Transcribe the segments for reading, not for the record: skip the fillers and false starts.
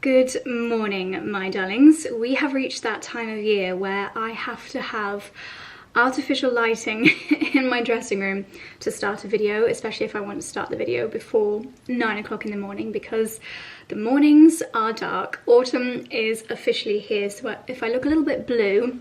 Good morning, my darlings. We have reached that time of year where I have to have artificial lighting in my dressing room to start a video, especially if I want to start the video before 9 o'clock in the morning, because the mornings are dark. Autumn is officially here, so if I look a little bit blue,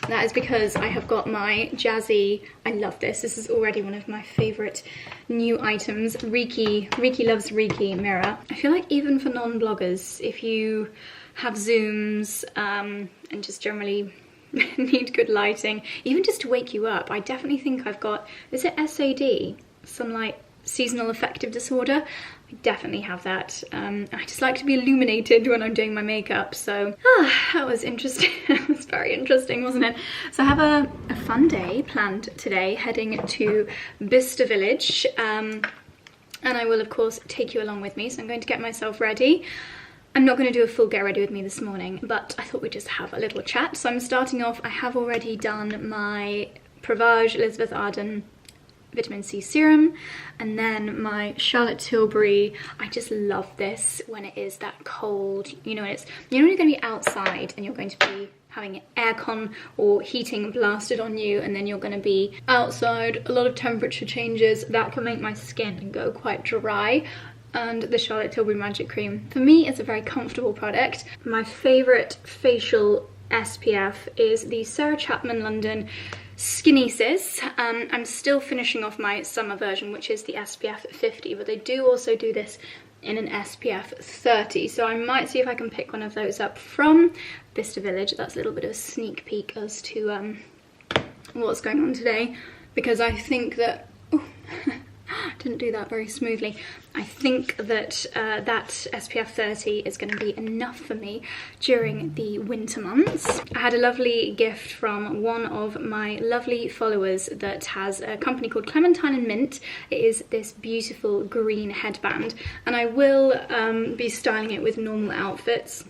that is because I have got my jazzy, I love this is already one of my favourite new items, Reiki Loves Reiki mirror. I feel like even for non-bloggers, if you have Zooms and just generally need good lighting, even just to wake you up, I definitely think I've got, is it SAD? Some like seasonal affective disorder? I definitely have that. I just like to be illuminated when I'm doing my makeup, so that was interesting. It was very interesting, wasn't it? So I have a fun day planned today, heading to Bicester village, and I will of course take you along with me. So I'm going to get myself ready. I'm not going to do a full get ready with me this morning, but I thought we'd just have a little chat. So I'm starting off, I have already done my Provage Elizabeth Arden vitamin C serum, and then my Charlotte Tilbury. I just love this when it is that cold, you know, when you're going to be outside and you're going to be having aircon or heating blasted on you, and then you're going to be outside, a lot of temperature changes, that can make my skin go quite dry. And the Charlotte Tilbury Magic Cream, for me, is a very comfortable product. My favourite facial SPF is the Sarah Chapman London Skinny Sis. I'm still finishing off my summer version, which is the SPF 50, but they do also do this in an SPF 30, so I might see if I can pick one of those up from Bicester Village. That's a little bit of a sneak peek as to what's going on today, because I think that didn't do that very smoothly. I think that that SPF 30 is going to be enough for me during the winter months. I had a lovely gift from one of my lovely followers that has a company called Clementine and Mint. It is this beautiful green headband, and I will be styling it with normal outfits.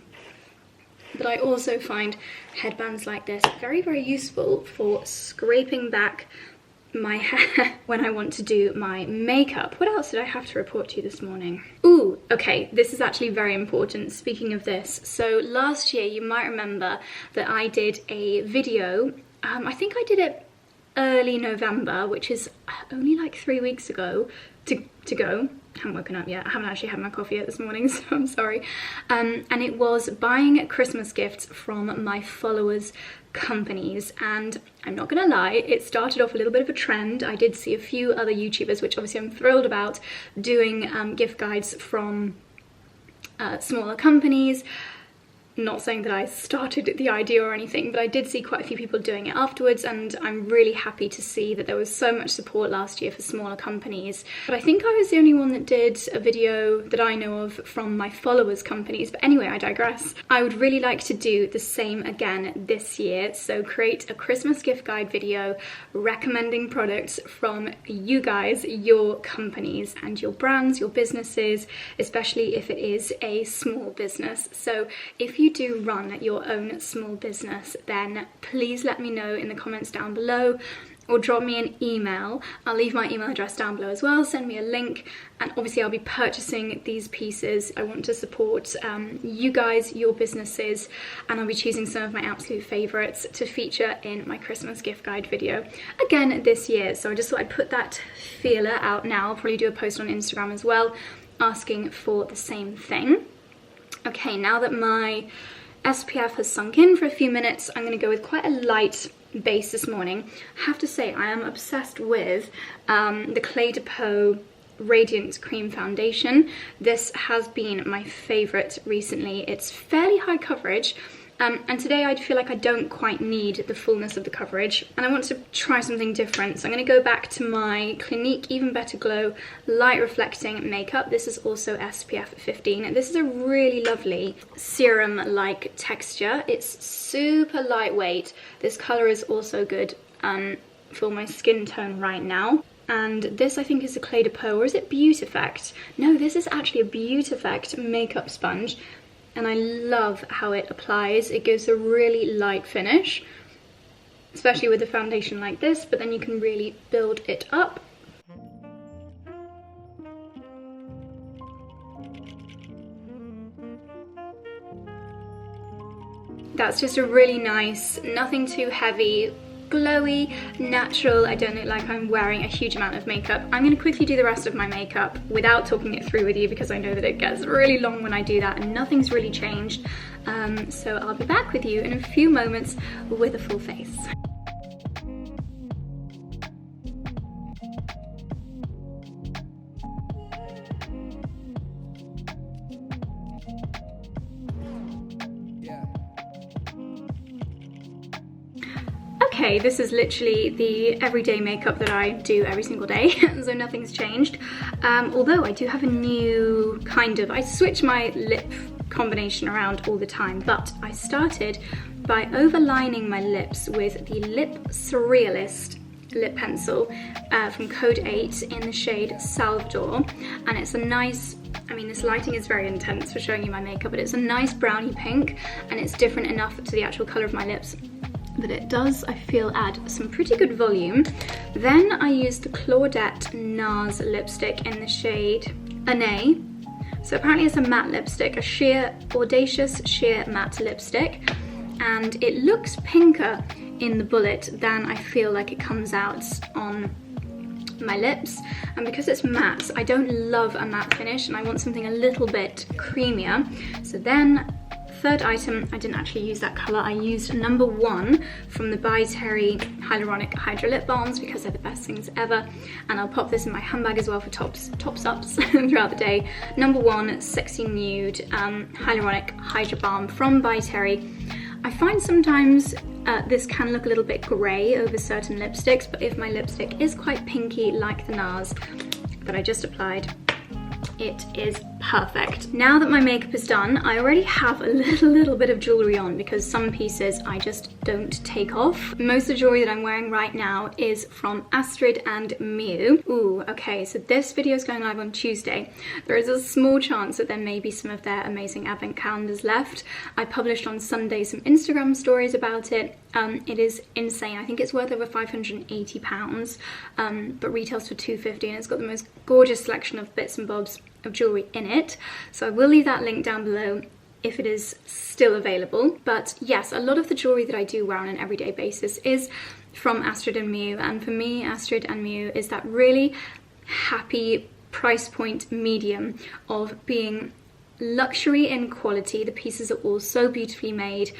But I also find headbands like this very, very useful for scraping back my hair when I want to do my makeup. What else did I have to report to you this morning? Ooh, okay, this is actually very important, speaking of this. So last year, you might remember that I did a video, I think I did it early November, which is only like 3 weeks ago to go. I haven't woken up yet. I haven't actually had my coffee yet this morning, so I'm sorry. And it was buying Christmas gifts from my followers' companies, and I'm not gonna lie, it started off a little bit of a trend. I did see a few other YouTubers, which obviously I'm thrilled about, doing gift guides from smaller companies. Not saying that I started the idea or anything, but I did see quite a few people doing it afterwards, and I'm really happy to see that there was so much support last year for smaller companies. But I think I was the only one that did a video that I know of from my followers' companies. But anyway, I digress. I would really like to do the same again this year, so create a Christmas gift guide video recommending products from you guys, your companies and your brands, your businesses, especially if it is a small business. So if you do run your own small business, then please let me know in the comments down below, or drop me an email. I'll leave my email address down below as well. Send me a link, and obviously I'll be purchasing these pieces. I want to support you guys, your businesses, and I'll be choosing some of my absolute favorites to feature in my Christmas gift guide video again this year. So I just thought I'd put that feeler out now. I'll probably do a post on Instagram as well, asking for the same thing. Okay, now that my SPF has sunk in for a few minutes, I'm going to go with quite a light base this morning. I have to say, I am obsessed with the Clé de Peau Radiance Cream Foundation. This has been my favourite recently. It's fairly high coverage, and today I feel like I don't quite need the fullness of the coverage, and I want to try something different. So I'm going to go back to my Clinique Even Better Glow Light Reflecting Makeup. This is also SPF 15. This is a really lovely serum-like texture. It's super lightweight. This colour is also good for my skin tone right now. And this, I think, is a Clé de Peau, or is it Beauty Effect? No, this is actually a Beauty Effect makeup sponge. And I love how it applies. It gives a really light finish, especially with a foundation like this, but then you can really build it up. That's just a really nice, nothing too heavy, glowy, natural. I don't look like I'm wearing a huge amount of makeup. I'm going to quickly do the rest of my makeup without talking it through with you because I know that it gets really long when I do that and nothing's really changed. So I'll be back with you in a few moments with a full face. Okay, this is literally the everyday makeup that I do every single day, so nothing's changed. Although I do have a new I switch my lip combination around all the time, but I started by overlining my lips with the Lip Surrealist lip pencil from Code 8 in the shade Salvador, and it's a nice, I mean, this lighting is very intense for showing you my makeup, but it's a nice brownie pink, and it's different enough to the actual colour of my lips that it does, I feel, add some pretty good volume. Then I used the Claudette NARS lipstick in the shade Ane. So apparently it's a matte lipstick, a sheer, audacious sheer matte lipstick, and it looks pinker in the bullet than I feel like it comes out on my lips. And because it's matte, I don't love a matte finish and I want something a little bit creamier. So then, third item, I didn't actually use that colour. I used number 1 from the By Terry Hyaluronic Hydra Lip Balms because they're the best things ever. And I'll pop this in my handbag as well for tops-ups throughout the day. Number 1 Sexy Nude Hyaluronic Hydra Balm from By Terry. I find sometimes this can look a little bit grey over certain lipsticks, but if my lipstick is quite pinky like the NARS that I just applied, it is perfect. Now that my makeup is done, I already have a little bit of jewellery on because some pieces I just don't take off. Most of the jewellery that I'm wearing right now is from Astrid and Miyu. Ooh, okay, so this video is going live on Tuesday. There is a small chance that there may be some of their amazing advent calendars left. I published on Sunday some Instagram stories about it. It is insane. I think it's worth over £580, but retails for £250, and it's got the most gorgeous selection of bits and bobs of jewellery in it. So I will leave that link down below if it is still available. But yes, a lot of the jewellery that I do wear on an everyday basis is from Astrid and Miyu, and for me, Astrid and Miyu is that really happy price point medium of being luxury in quality. The pieces are all so beautifully made.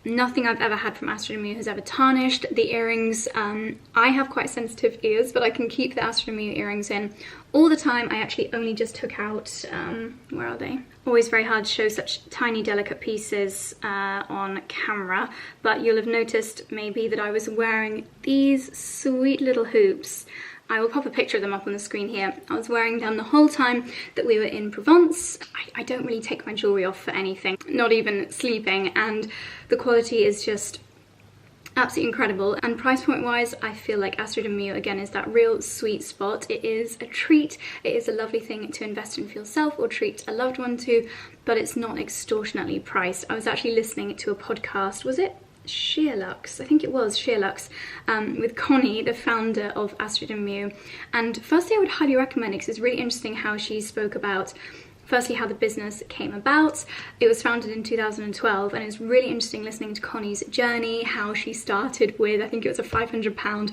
Nothing I've ever had from Astrid and Miyu has ever tarnished. The earrings, I have quite sensitive ears, but I can keep the Astrid and Miyu earrings in all the time. I actually only just took out, where are they? Always very hard to show such tiny, delicate pieces on camera, but you'll have noticed maybe that I was wearing these sweet little hoops. I will pop a picture of them up on the screen here. I was wearing them the whole time that we were in Provence. I don't really take my jewellery off for anything, not even sleeping, and the quality is just absolutely incredible. And price point wise, I feel like Astrid and Miyu again is that real sweet spot. It is a treat, it is a lovely thing to invest in for yourself or treat a loved one to, but it's not extortionately priced. I was actually listening to a podcast, was it Sheerlux? I think it was Sheerlux, with Connie, the founder of Astrid and Miyu. And firstly, I would highly recommend it because it's really interesting how she spoke about firstly how the business came about. It was founded in 2012, and it's really interesting listening to Connie's journey, how she started with, I think it was a £500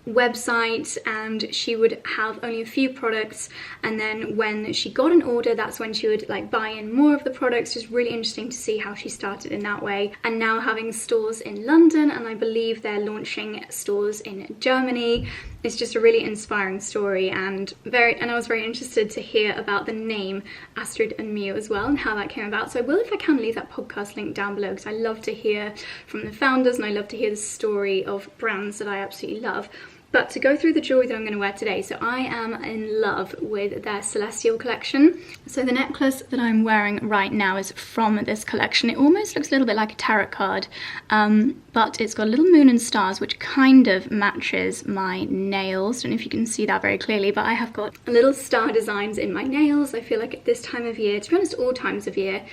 website, and she would have only a few products, and then when she got an order, that's when she would like buy in more of the products. Just really interesting to see how she started in that way, and now having stores in London, and I believe they're launching stores in Germany. It's just a really inspiring story, and I was very interested to hear about the name Astrid and Miyu as well and how that came about. So I will, if I can, leave that podcast link down below because I love to hear from the founders and I love to hear the story of brands that I absolutely love. But to go through the jewellery that I'm going to wear today, so I am in love with their Celestial collection. So the necklace that I'm wearing right now is from this collection. It almost looks a little bit like a tarot card, but it's got a little moon and stars, which kind of matches my nails. I don't know if you can see that very clearly, but I have got little star designs in my nails. I feel like at this time of year, to be honest, all times of year,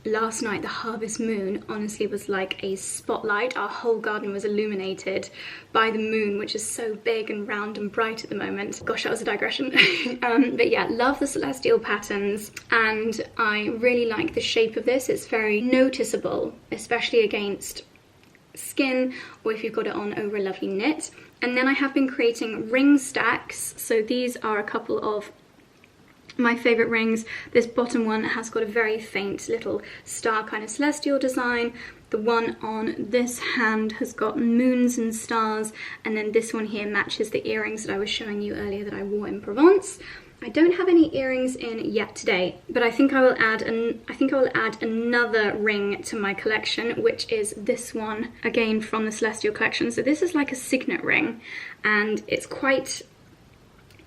last night the harvest moon honestly was like a spotlight. Our whole garden was illuminated by the moon, which which is so big and round and bright at the moment. Gosh, that was a digression. But yeah, love the celestial patterns, and I really like the shape of this. It's very noticeable, especially against skin or if you've got it on over a lovely knit. And then I have been creating ring stacks. So these are a couple of my favorite rings. This bottom one has got a very faint little star kind of celestial design. The one on this hand has got moons and stars, and then this one here matches the earrings that I was showing you earlier that I wore in Provence. I don't have any earrings in yet today, but I think I will add another ring to my collection, which is this one, again from the Celestial collection. So this is like a signet ring, and it's quite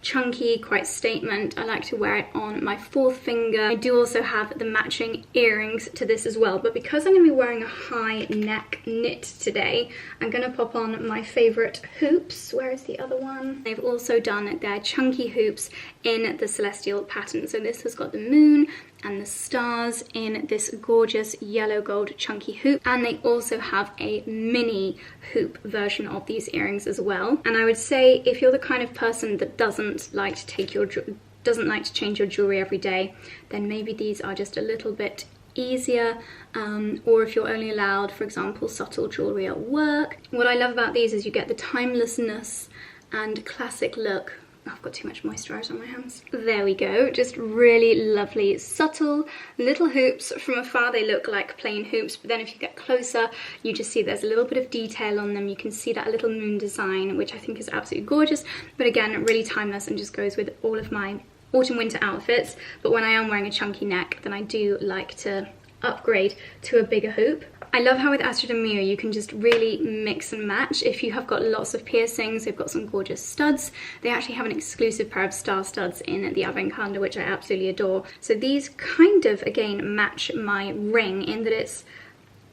chunky, quite statement. I like to wear it on my fourth finger. I do also have the matching earrings to this as well, but because I'm going to be wearing a high neck knit today, I'm going to pop on my favorite hoops. Where is the other one? They've also done their chunky hoops in the Celestial pattern. So this has got the moon and the stars in this gorgeous yellow gold chunky hoop, and they also have a mini hoop version of these earrings as well. And I would say if you're the kind of person that doesn't like to change your jewelry every day, then maybe these are just a little bit easier, or if you're only allowed, for example, subtle jewelry at work. What I love about these is you get the timelessness and classic look. I've got too much moisturiser on my hands. There we go, just really lovely, subtle little hoops. From afar they look like plain hoops, but then if you get closer, you just see there's a little bit of detail on them. You can see that little moon design, which I think is absolutely gorgeous, but again, really timeless and just goes with all of my autumn winter outfits. But when I am wearing a chunky neck, then I do like to upgrade to a bigger hoop. I love how with Astrid and Miyu you can just really mix and match. If you have got lots of piercings, they've got some gorgeous studs. They actually have an exclusive pair of star studs in the Advent calendar, which I absolutely adore. So these kind of, again, match my ring in that it's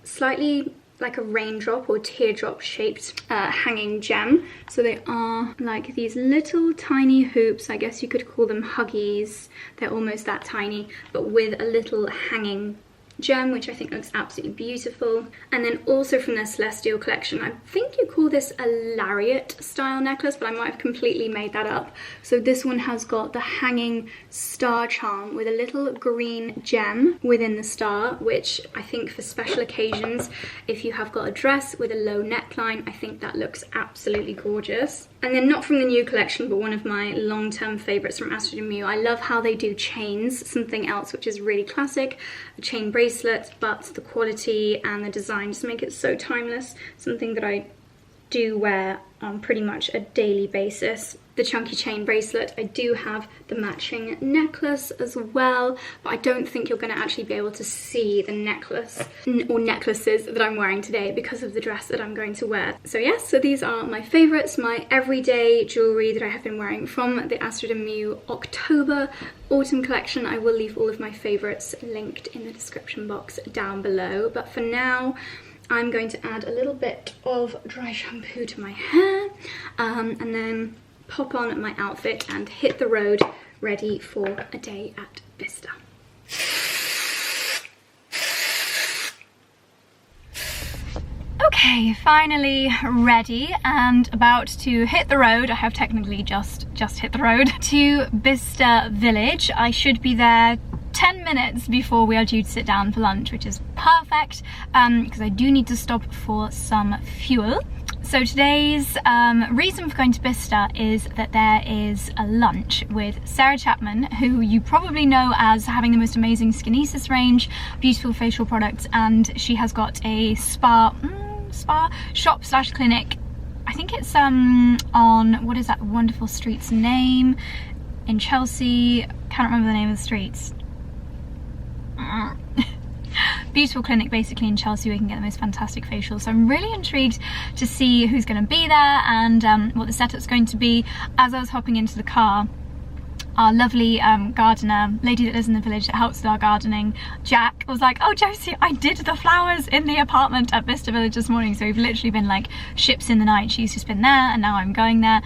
slightly like a raindrop or teardrop shaped hanging gem. So they are like these little tiny hoops. I guess you could call them huggies. They're almost that tiny, but with a little hanging gem, which I think looks absolutely beautiful. And then also from their Celestial collection, I think you call this a lariat style necklace, but I might have completely made that up. So this one has got the hanging star charm with a little green gem within the star, which I think for special occasions, if you have got a dress with a low neckline, I think that looks absolutely gorgeous. And then not from the new collection, but one of my long-term favourites from Astrid and Miyu, I love how they do chains, something else which is really classic, a chain bracelet, but the quality and the design just make it so timeless, something that I do wear on pretty much a daily basis. The chunky chain bracelet, I do have the matching necklace as well, but I don't think you're going to actually be able to see the necklace or necklaces that I'm wearing today because of the dress that I'm going to wear. So yes, so these are my favourites, my everyday jewellery that I have been wearing from the Astrid and Miyu October autumn collection. I will leave all of my favourites linked in the description box down below, but for now I'm going to add a little bit of dry shampoo to my hair and then pop on my outfit and hit the road, ready for a day at Bicester. Okay, finally ready and about to hit the road. I have technically just hit the road to Bicester village. I should be there 10 minutes before we are due to sit down for lunch, which is perfect because I do need to stop for some fuel. So today's reason for going to Bicester is that there is a lunch with Sarah Chapman, who you probably know as having the most amazing Skinesis range, beautiful facial products, and she has got a spa shop slash clinic. I think it's on, what is that wonderful street's name in Chelsea? Can't remember the name of the streets. Beautiful clinic basically in Chelsea where you can get the most fantastic facials. So I'm really intrigued to see who's going to be there and what the setup's going to be. As I was hopping into the car, our lovely gardener, lady that lives in the village that helps with our gardening, Jack, was like, oh Josie, I did the flowers in the apartment at Bicester Village this morning. So we've literally been like ships in the night. She's just been there and now I'm going there.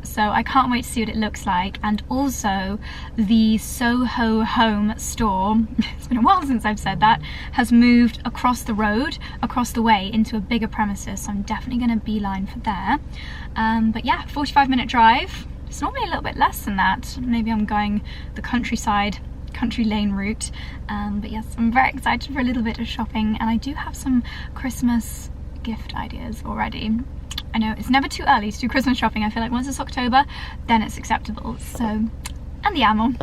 So I can't wait to see what it looks like. And also the Soho Home store, it's been a while since I've said that, has moved across the road, across the way into a bigger premises. So I'm definitely going to beeline for there. But yeah, 45-minute drive. It's normally a little bit less than that. Maybe I'm going the countryside, country lane route. But yes, I'm very excited for a little bit of shopping, and I do have some Christmas gift ideas already. I know it's never too early to do Christmas shopping. I feel like once it's October, then it's acceptable. So, and the ammo.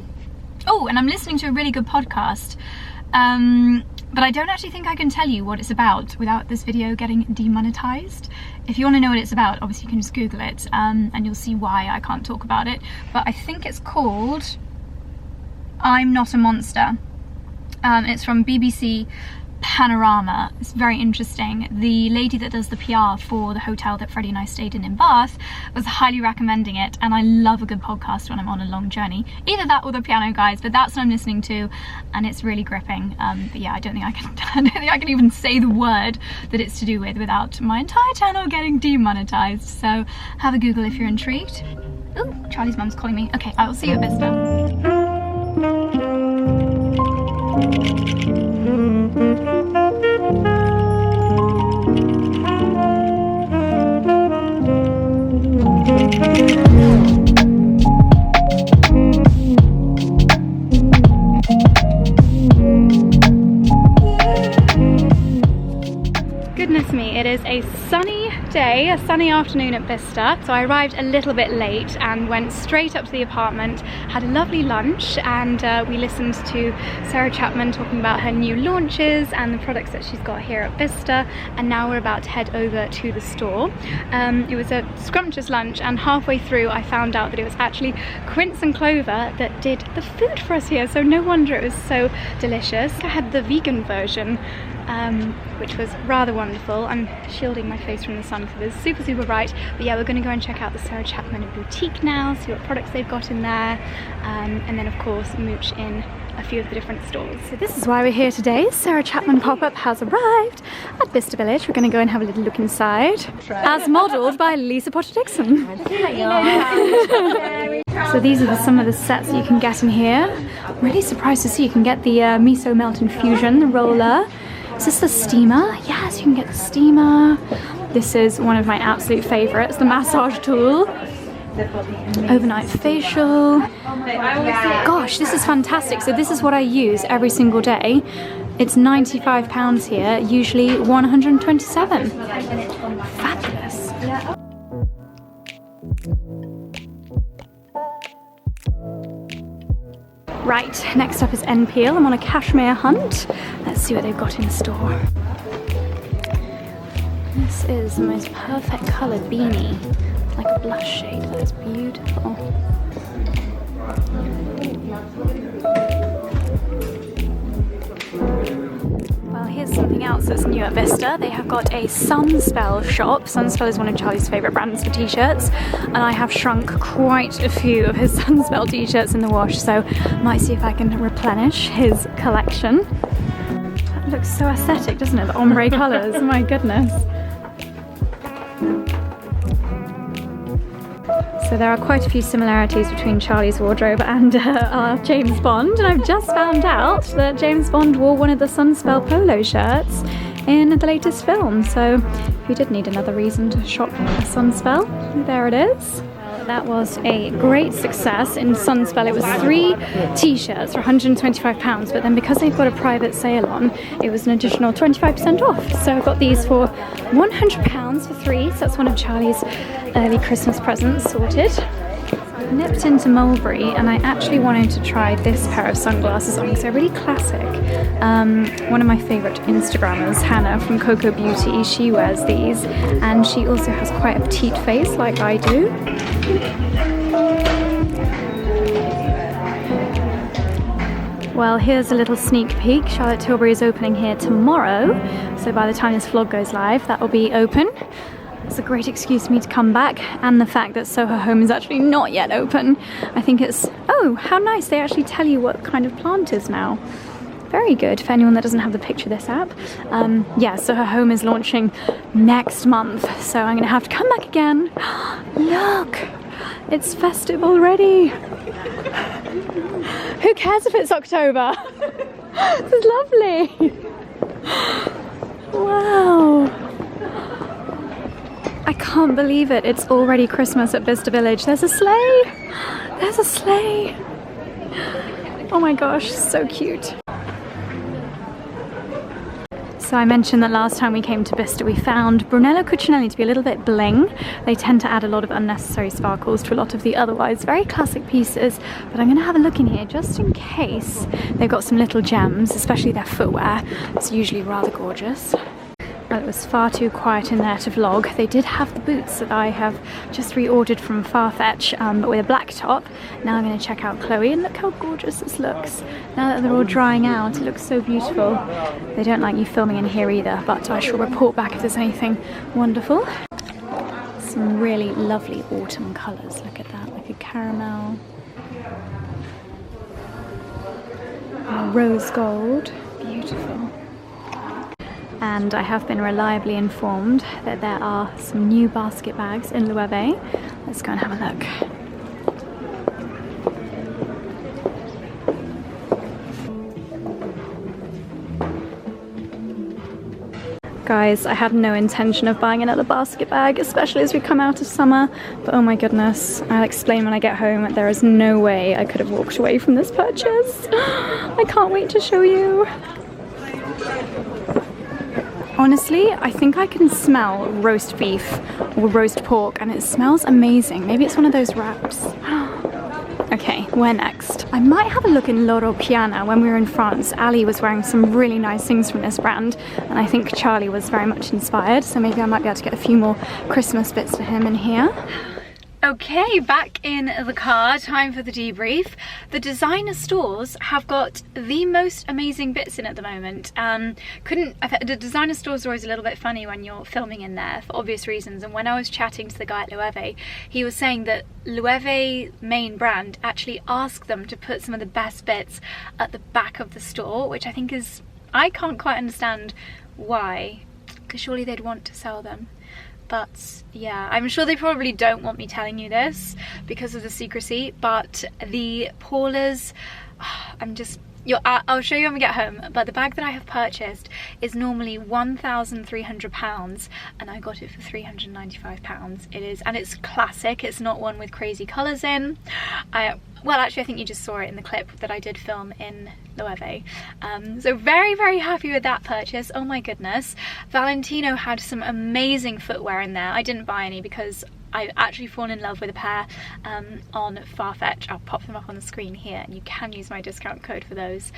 Oh, and I'm listening to a really good podcast. But I don't actually think I can tell you what it's about without this video getting demonetized. If you want to know what it's about, obviously you can just Google it, and you'll see why I can't talk about it. But I think it's called I'm Not a Monster. It's from BBC Panorama. It's very interesting. The lady that does the PR for the hotel that Freddie and I stayed in Bath was highly recommending it, and I love a good podcast when I'm on a long journey. Either that or the Piano Guys, but that's what I'm listening to, and it's really gripping. But yeah, I don't think I can even say the word that it's to do with without my entire channel getting demonetized. So have a Google if you're intrigued. Oh, Charlie's mum's calling me. Okay, I will see you at Bicester. Goodness me, it is a sunny day, a sunny afternoon at Bicester. So I arrived a little bit late and went straight up to the apartment, had a lovely lunch, and we listened to Sarah Chapman talking about her new launches and the products that she's got here at Bicester, and now we're about to head over to the store. It was a scrumptious lunch, and halfway through I found out that it was actually Quince and Clover that did the food for us here, so no wonder it was so delicious. I had the vegan version, which was rather wonderful. I'm shielding my face from the sun because it's super, super bright. But yeah, we're going to go and check out the Sarah Chapman boutique now, see what products they've got in there, and then of course mooch in a few of the different stores. So this is why we're here today. Sarah Chapman pop-up has arrived at Bicester Village. We're going to go and have a little look inside, as modelled by Lisa Potter Dixon. So these are some of the sets that you can get in here. I'm really surprised to see you can get the miso melt infusion, the roller. Is this the steamer? Yes, you can get the steamer. This is one of my absolute favourites, the massage tool. Overnight facial. Gosh, this is fantastic. So this is what I use every single day. It's £95 here, usually £127. Fabulous. Right, next up is NPL. I'm on a cashmere hunt. Let's see what they've got in store. This is the most perfect coloured beanie. It's like a blush shade. That is beautiful. Well, here's something else that's new at Bicester. They have got a Sunspell shop. Sunspell is one of Charlie's favourite brands for t-shirts, and I have shrunk quite a few of his Sunspell t-shirts in the wash, so might see if I can replenish his collection. That looks so aesthetic, doesn't it? The ombre colours, my goodness. So there are quite a few similarities between Charlie's wardrobe and our James Bond, and I've just found out that James Bond wore one of the Sunspell polo shirts in the latest film, so if you did need another reason to shop for Sunspell, there it is. Well, that was a great success in Sunspell. It was 3 t-shirts for £125, but then because they've got a private sale on, it was an additional 25% off. So I got these for £100 for 3, so that's one of Charlie's early Christmas presents sorted. I nipped into Mulberry and I actually wanted to try this pair of sunglasses on, so really classic. One of my favourite Instagrammers, Hannah from Coco Beauty, she wears these, and she also has quite a petite face like I do. Well, here's a little sneak peek. Charlotte Tilbury is opening here tomorrow, so by the time this vlog goes live, that will be open. It's a great excuse for me to come back, and the fact that Soho Home is actually not yet open. I think it's, oh, how nice, they actually tell you what kind of plant is now. Very good for anyone that doesn't have the picture of this app. Yeah, Soho Home is launching next month, so I'm gonna have to come back again. Look, it's festive already. Who cares if it's October? This is lovely. Wow. I can't believe it. It's already Christmas at Bicester Village. There's a sleigh. There's a sleigh. Oh my gosh, so cute. So I mentioned that last time we came to Bicester we found Brunello Cucinelli to be a little bit bling. They tend to add a lot of unnecessary sparkles to a lot of the otherwise very classic pieces, but I'm going to have a look in here just in case. They've got some little gems, especially their footwear. It's usually rather gorgeous. Well, it was far too quiet in there to vlog. They did have the boots that I have just reordered from Farfetch, but with a black top. Now I'm going to check out Chloe, and look how gorgeous this looks. Now that they're all drying out, it looks so beautiful. They don't like you filming in here either, but I shall report back if there's anything wonderful. Some really lovely autumn colours. Look at that, like a caramel. And a rose gold. Beautiful. And I have been reliably informed that there are some new basket bags in Loewe. Let's go and have a look. Guys, I had no intention of buying another basket bag, especially as we come out of summer, but oh my goodness, I'll explain when I get home. There is no way I could have walked away from this purchase. I can't wait to show you. Honestly, I think I can smell roast beef or roast pork, and it smells amazing. Maybe it's one of those wraps. Okay, where next? I might have a look in Loro Piana. When we were in France, Ali was wearing some really nice things from this brand, and I think Charlie was very much inspired, so maybe I might be able to get a few more Christmas bits for him in here. Okay, back in the car, time for the debrief. The designer stores have got the most amazing bits in at the moment. The designer stores are always a little bit funny when you're filming in there for obvious reasons, and when I was chatting to the guy at Loewe, he was saying that Loewe main brand actually asked them to put some of the best bits at the back of the store, which I think is, I can't quite understand why, because surely they'd want to sell them. But yeah, I'm sure they probably don't want me telling you this because of the secrecy, but the Paulas, I'll show you when we get home, but the bag that I have purchased is normally £1,300 and I got it for £395. It is, and it's classic, it's not one with crazy colours in. Well, actually I think you just saw it in the clip that I did film in Loewe. So very, very happy with that purchase. Oh my goodness. Valentino had some amazing footwear in there. I didn't buy any because I've actually fallen in love with a pair on Farfetch. I'll pop them up on the screen here and you can use my discount code for those.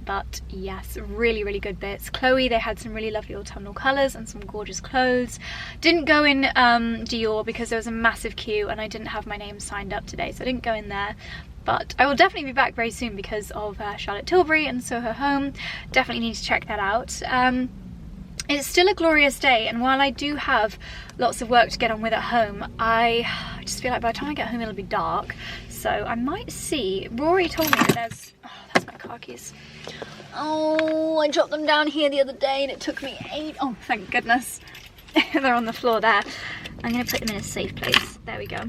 But yes, really, really good bits. Chloe, they had some really lovely autumnal colours and some gorgeous clothes. Didn't go in Dior because there was a massive queue and I didn't have my name signed up today, so I didn't go in there. But I will definitely be back very soon because of Charlotte Tilbury and Soho Home. Definitely need to check that out. It's still a glorious day, and while I do have lots of work to get on with at home, I just feel like by the time I get home it'll be dark, so I might see. Rory told me that there's, oh, that's my car keys. Oh, I dropped them down here the other day and it took me oh thank goodness. They're on the floor there. I'm going to put them in a safe place. There we go.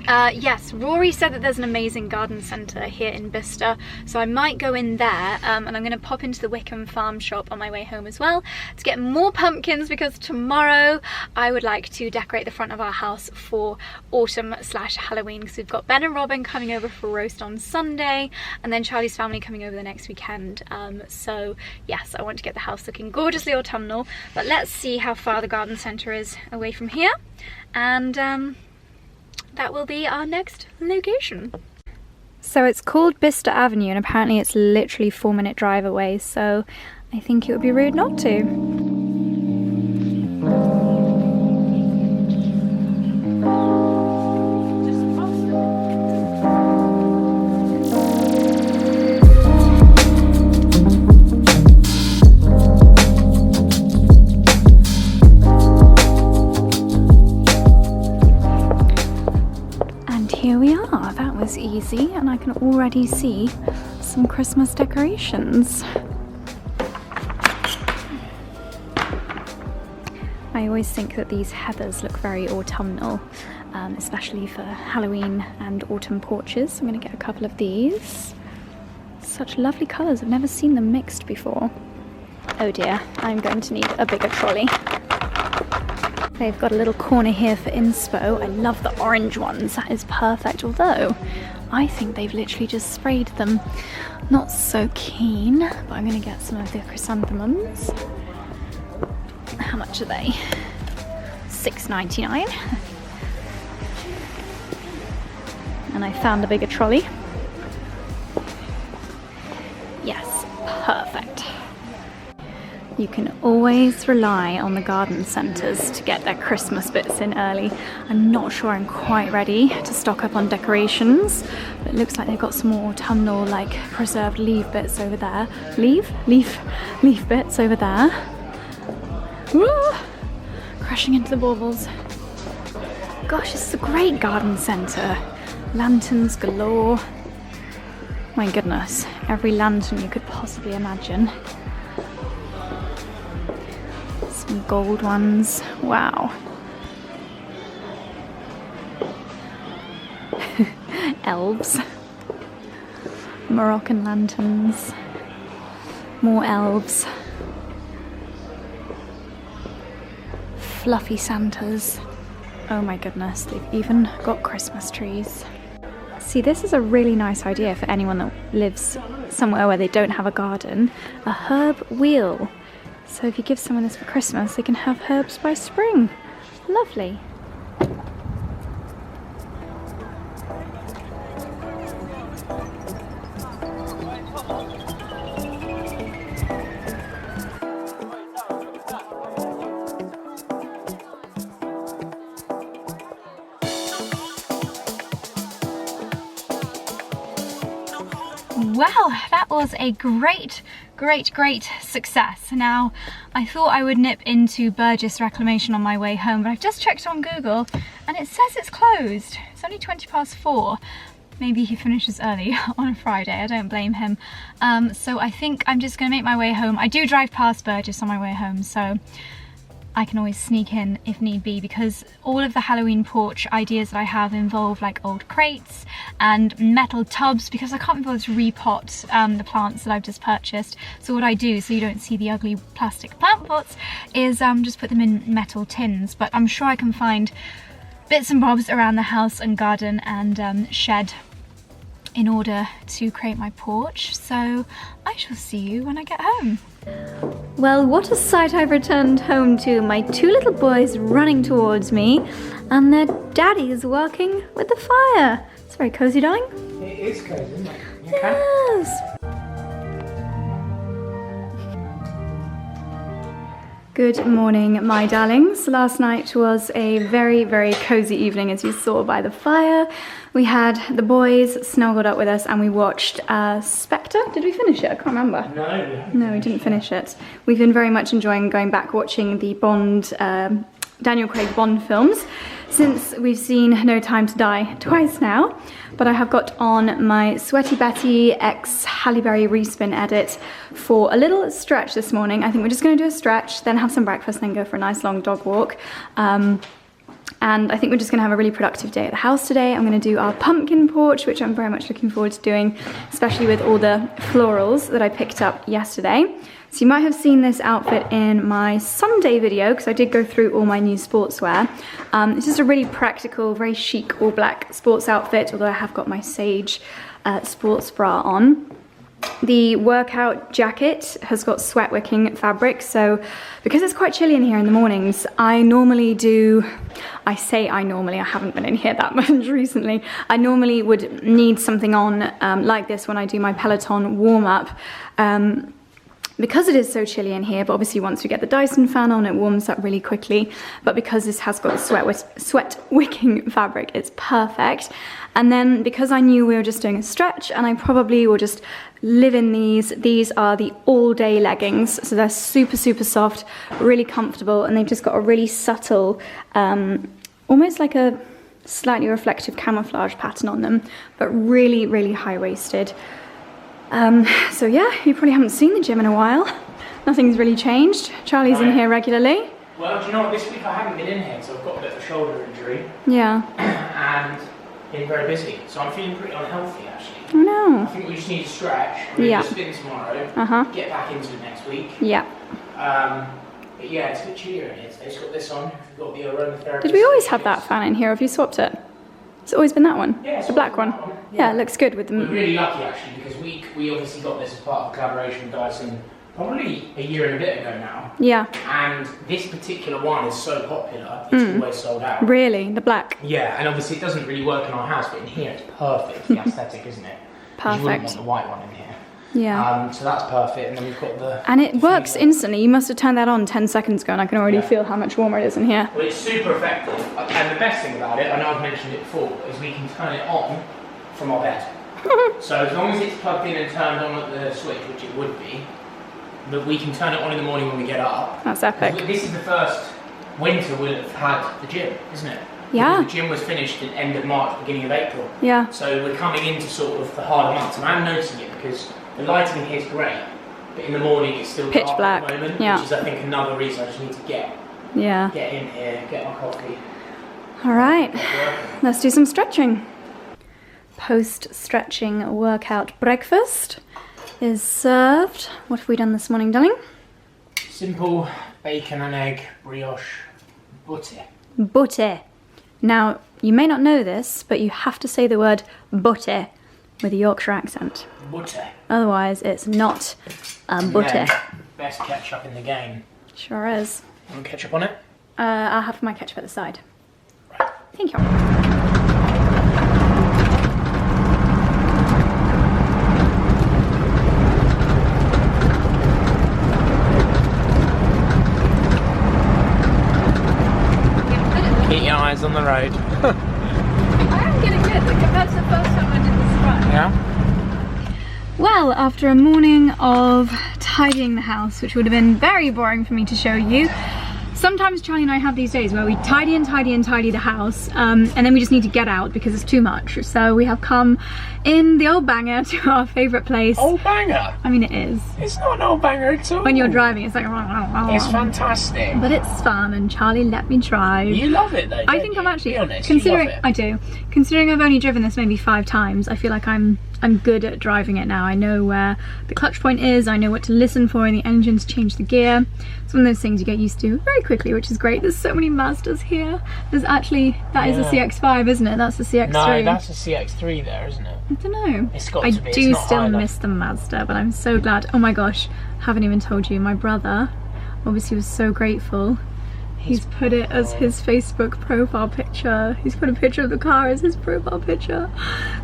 Yes, Rory said that there's an amazing garden centre here in Bicester, so I might go in there, and I'm going to pop into the Wickham Farm shop on my way home as well to get more pumpkins, because tomorrow I would like to decorate the front of our house for autumn/Halloween, because we've got Ben and Robin coming over for roast on Sunday, and then Charlie's family coming over the next weekend. So yes, I want to get the house looking gorgeously autumnal, but let's see how far the garden centre is away from here, and that will be our next location. So it's called Bicester Avenue and apparently it's literally 4-minute drive away, so I think it would be rude not to. cozy, and I can already see some Christmas decorations. I always think that these heathers look very autumnal, especially for Halloween and autumn porches. I'm going to get a couple of these. Such lovely colours, I've never seen them mixed before. Oh dear, I'm going to need a bigger trolley. They've got a little corner here for inspo. I love the orange ones, that is perfect, although I think they've literally just sprayed them. Not so keen, but I'm going to get some of the chrysanthemums. How much are they? $6.99. And I found a bigger trolley. Yes, perfect. You can always rely on the garden centres to get their Christmas bits in early. I'm not sure I'm quite ready to stock up on decorations, but it looks like they've got some more autumnal, like preserved leaf bits over there. Leaf bits over there. Woo! Crashing into the baubles. Gosh, this is a great garden centre. Lanterns galore. My goodness, every lantern you could possibly imagine. Some gold ones. Wow. Elves. Moroccan lanterns. More elves. Fluffy Santas. Oh my goodness, they've even got Christmas trees. See, this is a really nice idea for anyone that lives somewhere where they don't have a garden. A herb wheel. So if you give someone this for Christmas, they can have herbs by spring. Lovely. Well, that was a great success. Now, I thought I would nip into Burgess Reclamation on my way home, but I've just checked on Google and it says it's closed. It's only 4:20. Maybe he finishes early on a Friday, I don't blame him. So I think I'm just gonna make my way home. I do drive past Burgess on my way home, so I can always sneak in if need be, because all of the Halloween porch ideas that I have involve like old crates and metal tubs, because I can't be bothered to repot the plants that I've just purchased. So what I do, so you don't see the ugly plastic plant pots, is just put them in metal tins. But I'm sure I can find bits and bobs around the house and garden and shed in order to create my porch. So I shall see you when I get home. Well, what a sight I've returned home to. My two little boys running towards me, and their daddy is working with the fire. It's very cozy, darling. It is cozy, isn't it? Yes. Good morning, my darlings. Last night was a very cozy evening, as you saw by the fire. We had the boys snuggled up with us and we watched Spectre. Did we finish it? I can't remember. No, we haven't. No, we didn't finish it. We've been very much enjoying going back watching the Bond, Daniel Craig Bond films, since we've seen No Time to Die twice now. But I have got on my Sweaty Betty x Halle Berry respin edit for a little stretch this morning. I think we're just going to do a stretch, then have some breakfast, then go for a nice long dog walk. And I think we're just gonna have a really productive day at the house today. I'm gonna do our pumpkin porch, which I'm very much looking forward to doing, especially with all the florals that I picked up yesterday. So you might have seen this outfit in my Sunday video, because I did go through all my new sportswear. It's just a really practical, very chic all black sports outfit, although I have got my Sage sports bra on. The workout jacket has got sweat wicking fabric, so because it's quite chilly in here in the mornings, I haven't been in here that much recently. I normally would need something on like this when I do my Peloton warm-up. Because it is so chilly in here, but obviously once we get the Dyson fan on, it warms up really quickly. But because this has got sweat wicking fabric, it's perfect. And then because I knew we were just doing a stretch, and I probably will just live in these are the all-day leggings. So they're super soft, really comfortable, and they've just got a really subtle, almost like a slightly reflective camouflage pattern on them, but really, really high-waisted. So yeah, you probably haven't seen the gym in a while. Nothing's really changed. Charlie's in here regularly. Well, do you know what? This week I haven't been in here because I've got a bit of a shoulder injury. Yeah. And been very busy, so I'm feeling pretty unhealthy actually. Oh no. I think we just need to stretch. We're going to spin tomorrow. Get back into it next week. Yeah. But yeah, it's a bit chillier in here today. It's got this on. We've got the aromatherapy. Did we always have that fan in here? Have you swapped it? It's always been that one? Yeah, the black one? Yeah, it looks good with them. We're really lucky actually because we obviously got this as part of a collaboration with Dyson probably a year and a bit ago now. Yeah. And this particular one is so popular, it's always sold out. Really? The black? Yeah, and obviously it doesn't really work in our house, but in here it's perfect for the aesthetic, isn't it? Perfect. You wouldn't want the white one in here. Yeah. So that's perfect, and then we've got the... And it works instantly. You must have turned that on 10 seconds ago, and I can already feel how much warmer it is in here. Well, it's super effective, and the best thing about it, I know I've mentioned it before, is we can turn it on from our bed. So as long as it's plugged in and turned on at the switch, which it would be, but we can turn it on in the morning when we get up. That's epic. This is the first winter we'll have had the gym, isn't it? Yeah. Because the gym was finished at the end of March, beginning of April. Yeah. So we're coming into sort of the harder months, and I'm noticing it because the lighting in here is great, but in the morning it's still pitch dark black. At the moment, Yeah. which is I think another reason I just need to get in here, get my coffee. All right, let's do some stretching. Post-stretching workout breakfast is served. What have we done this morning, darling? Simple bacon and egg brioche butter. Butter. Now, you may not know this, but you have to say the word butter with a Yorkshire accent. Butter. Otherwise, it's not a butter. Best ketchup in the game. Sure is. You want ketchup on it? I'll have my ketchup at the side. Right. Thank you. Keep your eyes on the road. I am getting good, like compared to the first time I did this run. Yeah? Well, after a morning of tidying the house, which would have been very boring for me to show you, sometimes Charlie and I have these days where we tidy and tidy and tidy the house, and then we just need to get out because it's too much. So we have come in the old banger to our favourite place. Old banger? I mean, it is. It's not an old banger at all. When you're driving, it's like... It's fantastic. But it's fun, and Charlie let me drive. You love it though, I think I'm actually... Be honest, considering, you love it. I do. Considering I've only driven this maybe 5 times, I feel like I'm good at driving it now. I know where the clutch point is, I know what to listen for in the engine to change the gear. It's one of those things you get used to very quickly, which is great. There's so many Mazdas here. There's actually, that is a CX-5, isn't it? That's the CX-3. No, that's a CX-3 there, isn't it? I don't know. It's got I to be. do still miss the Mazda, but I'm so glad. Oh my gosh, haven't even told you, my brother obviously was so grateful. He's put it as his Facebook profile picture. He's put a picture of the car as his profile picture.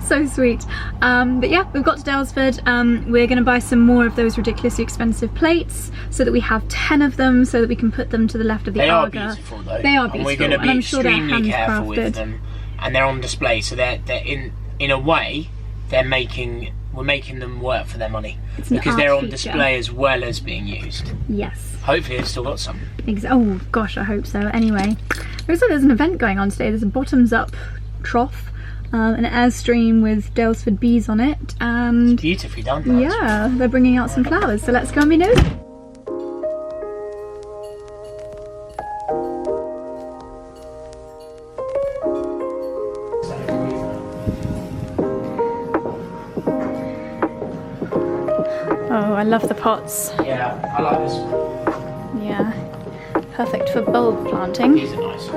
So sweet. But yeah, we've got to Daylesford. We're going to buy some more of those ridiculously expensive plates so that we have 10 of them so that we can put them to the left of the Arga. They are beautiful though. They are beautiful. And we're going to be extremely careful handcrafted. with them. And they're on display, so they're in a way, we're making them work for their money. Because they're on display as well as being used. Yes. Hopefully they've still got some. Oh gosh, I hope so. Anyway, looks like there's an event going on today. There's a bottoms up trough, an Airstream with Daylesford bees on it, and it's beautifully done. That. Yeah, they're bringing out some flowers. So let's go and be nosy. Oh, I love the pots. Yeah, I like this one. Yeah, perfect for bulb planting. These are nice.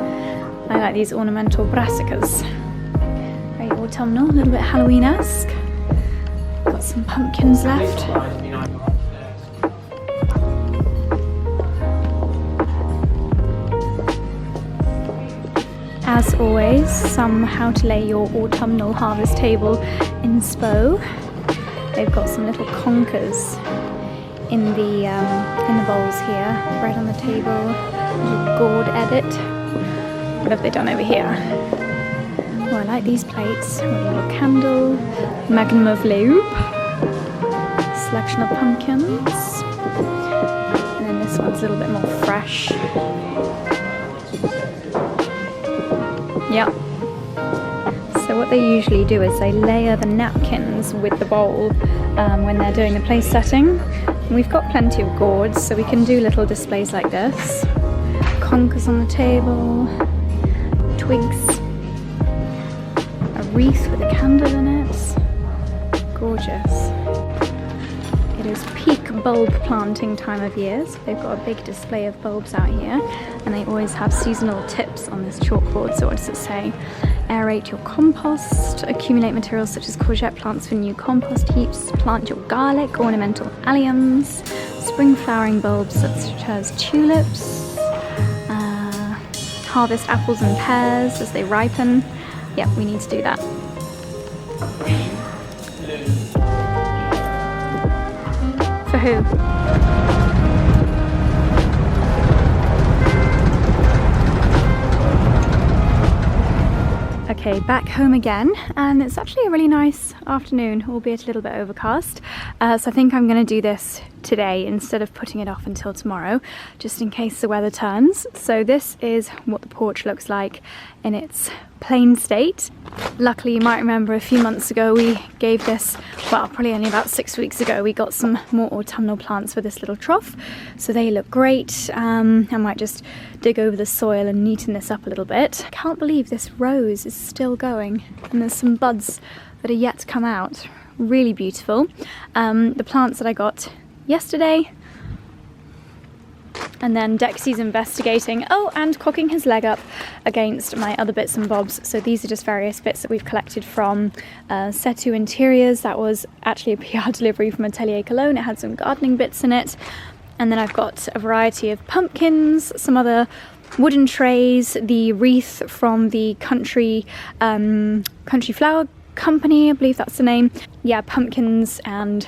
I like these ornamental brassicas. Very autumnal, a little bit Halloween-esque. Got some pumpkins left. As always, some how to lay your autumnal harvest table inspo. They've got some little conkers in the bowls here. Bread on the table, little gourd edit. What have they done over here? Oh, I like these plates. With a little candle, magnum of loup, selection of pumpkins, and then this one's a little bit more fresh. Yep, what they usually do is they layer the napkins with the bowl when they're doing the place setting. And we've got plenty of gourds, so we can do little displays like this. Conkers on the table, twigs, a wreath with a candle in it. Gorgeous. It is peak bulb planting time of year, so they've got a big display of bulbs out here, and they always have seasonal tips on this chalkboard. So what does it say? Aerate your compost, accumulate materials such as courgette plants for new compost heaps, plant your garlic, ornamental alliums, spring flowering bulbs such as tulips, harvest apples and pears as they ripen. Yep, we need to do that. For who? Okay, back home again, and it's actually a really nice afternoon, albeit a little bit overcast. So I think I'm going to do this today instead of putting it off until tomorrow, just in case the weather turns. So this is what the porch looks like in its plain state. Luckily, you might remember a few months ago we gave this, well, probably only about 6 weeks ago, we got some more autumnal plants for this little trough. So they look great. I might just dig over the soil and neaten this up a little bit. I can't believe this rose is still going, and there's some buds that are yet to come out. Really beautiful. The plants that I got yesterday, and then Dexy's investigating, oh, and cocking his leg up against my other bits and bobs. So these are just various bits that we've collected from Setu Interiors. That was actually a PR delivery from Atelier Cologne. It had some gardening bits in it. And then I've got a variety of pumpkins, some other wooden trays, the wreath from the Country Flower Company, I believe that's the name. Yeah, pumpkins and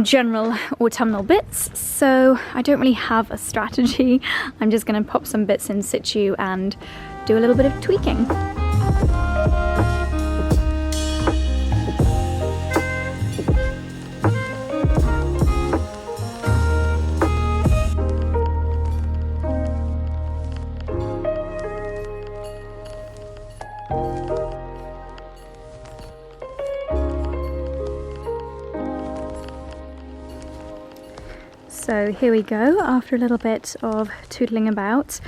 general autumnal bits. So I don't really have a strategy. I'm just going to pop some bits in situ and do a little bit of tweaking. So here we go, after a little bit of tootling about.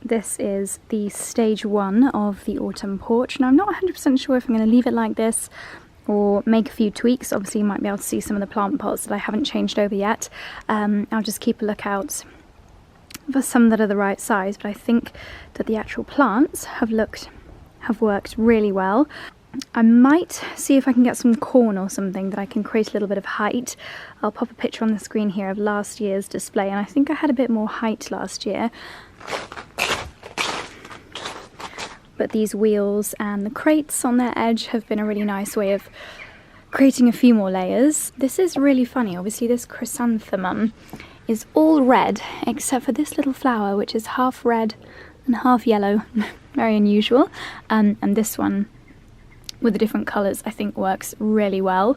This is the stage 1 of the autumn porch. Now I'm not 100% sure if I'm going to leave it like this or make a few tweaks. Obviously you might be able to see some of the plant pots that I haven't changed over yet. I'll just keep a lookout for some that are the right size, but I think that the actual plants have worked really well. I might see if I can get some corn or something that I can create a little bit of height. I'll pop a picture on the screen here of last year's display, and I think I had a bit more height last year. But these wheels and the crates on their edge have been a really nice way of creating a few more layers. This is really funny. Obviously this chrysanthemum is all red except for this little flower, which is half red and half yellow. Very unusual. And this one with the different colours I think works really well.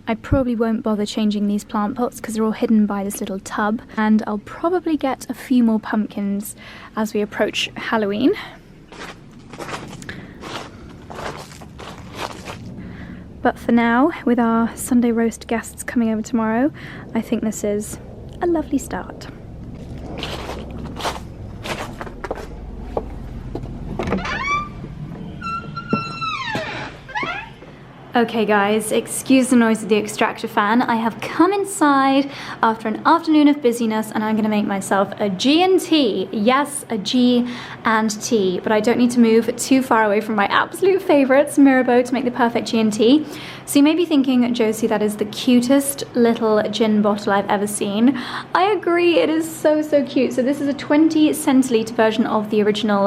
I probably won't bother changing these plant pots because they're all hidden by this little tub, and I'll probably get a few more pumpkins as we approach Halloween. But for now, with our Sunday roast guests coming over tomorrow, I think this is a lovely start. Okay guys, excuse the noise of the extractor fan. I have come inside after an afternoon of busyness and I'm going to make myself a G&T. Yes, a G&T, but I don't need to move too far away from my absolute favourites, Mirabeau, to make the perfect G&T. So you may be thinking, Josie, that is the cutest little gin bottle I've ever seen. I agree, it is so, so cute. So this is a 20 centilitre version of the original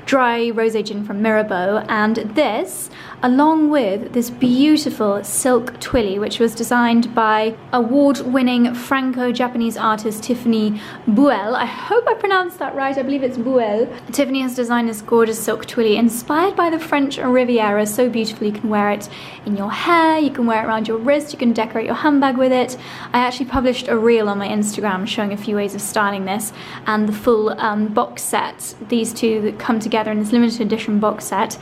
dry rosé gin from Mirabeau, and this, along with this beautiful silk twilly, which was designed by award-winning Franco-Japanese artist Tiffany Buell. I hope I pronounced that right, I believe it's Buell. Tiffany has designed this gorgeous silk twilly inspired by the French Riviera, so beautiful. You can wear it in your hair, you can wear it around your wrist, you can decorate your handbag with it. I actually published a reel on my Instagram showing a few ways of styling this, and the full box set, these two that come together in this limited edition box set.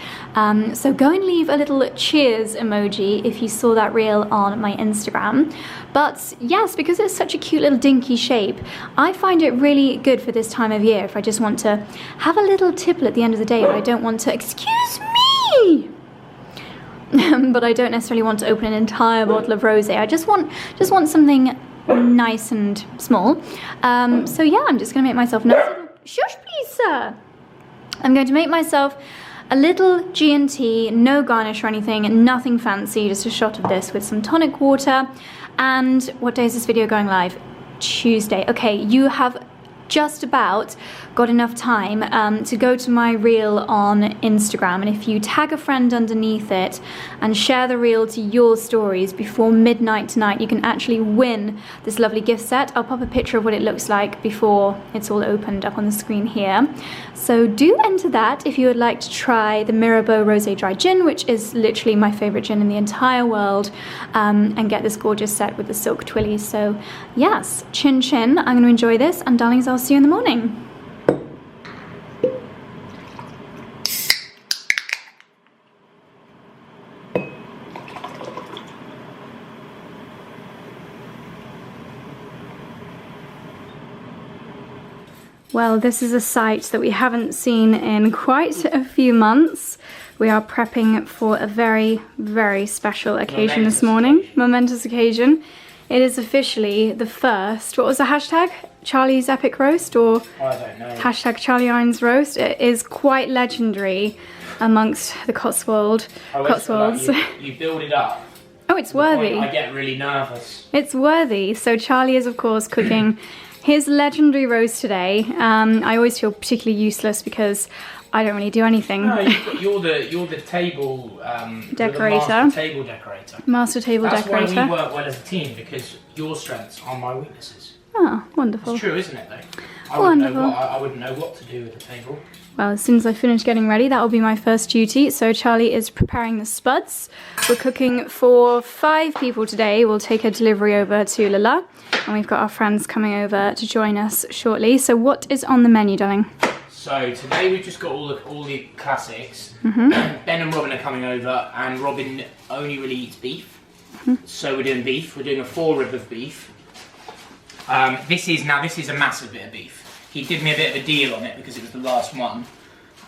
So go and leave a little cheers emoji if you saw that reel on my Instagram. But yes, because it's such a cute little dinky shape, I find it really good for this time of year if I just want to have a little tipple at the end of the day, but I don't want to, excuse me, but I don't necessarily want to open an entire bottle of rosé. I just want something nice and small. So yeah, I'm just gonna make myself a nice little, shush please sir. I'm going to make myself a little G&T, no garnish or anything, nothing fancy, just a shot of this with some tonic water. And what day is this video going live? Tuesday. Okay, you have just about got enough time to go to my reel on Instagram, and if you tag a friend underneath it and share the reel to your stories before midnight tonight, you can actually win this lovely gift set. I'll pop a picture of what it looks like before it's all opened up on the screen here. So do enter that if you would like to try the Mirabeau Rosé Dry Gin, which is literally my favourite gin in the entire world, and get this gorgeous set with the silk twilly. So yes, chin chin, I'm going to enjoy this, and darlings, I'll see you in the morning. Well, this is a sight that we haven't seen in quite a few months. We are prepping for a very, very special occasion this morning. Momentous occasion. It is officially the first, what was the hashtag? Charlie's Epic Roast, or I don't know. Hashtag Charlie Iron's Roast. It is quite legendary amongst the Cotswolds. You build it up. Oh, it's worthy. I get really nervous. It's worthy. So Charlie is, of course, cooking his legendary roast today. I always feel particularly useless because I don't really do anything. No, you're the table decorator. You're the master table decorator. Master table decorator. That's why we work well as a team, because your strengths are my weaknesses. Oh, wonderful. It's true, isn't it, though? I wouldn't know what to do with the table. Well, as soon as I finish getting ready, that will be my first duty. So Charlie is preparing the spuds. We're cooking for 5 people today. We'll take a delivery over to Lala, and we've got our friends coming over to join us shortly. So what is on the menu, darling? So today we've just got all the classics. Mm-hmm. Ben and Robin are coming over, and Robin only really eats beef. Mm-hmm. So we're doing beef. We're doing a 4 rib of beef. This is a massive bit of beef. He did me a bit of a deal on it because it was the last one.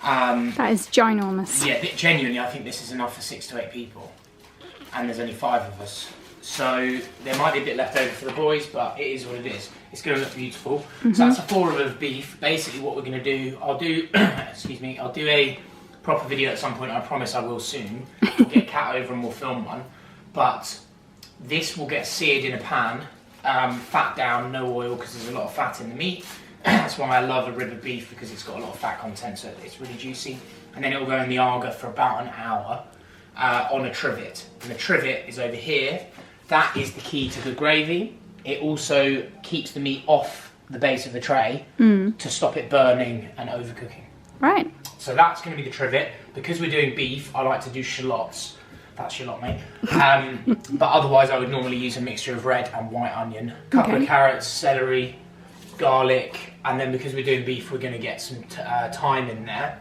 That is ginormous. Yeah, genuinely, I think this is enough for 6 to 8 people, and there's only 5 of us. So there might be a bit left over for the boys, but it is what it is. It's going to look beautiful. Mm-hmm. So that's a 4 rib of beef. Basically, what we're going to do, I'll do a proper video at some point. I promise I will soon. We'll get Kat over and we'll film one. But this will get seared in a pan, fat down, no oil, because there's a lot of fat in the meat. That's why I love a rib of beef, because it's got a lot of fat content, so it's really juicy. And then it will go in the Arga for about an hour on a trivet. And the trivet is over here. That is the key to good gravy. It also keeps the meat off the base of the tray to stop it burning and overcooking. Right. So that's going to be the trivet. Because we're doing beef, I like to do shallots. That's shallot, mate. But otherwise, I would normally use a mixture of red and white onion. A couple of carrots, celery, garlic, and then because we're doing beef, we're going to get some thyme in there.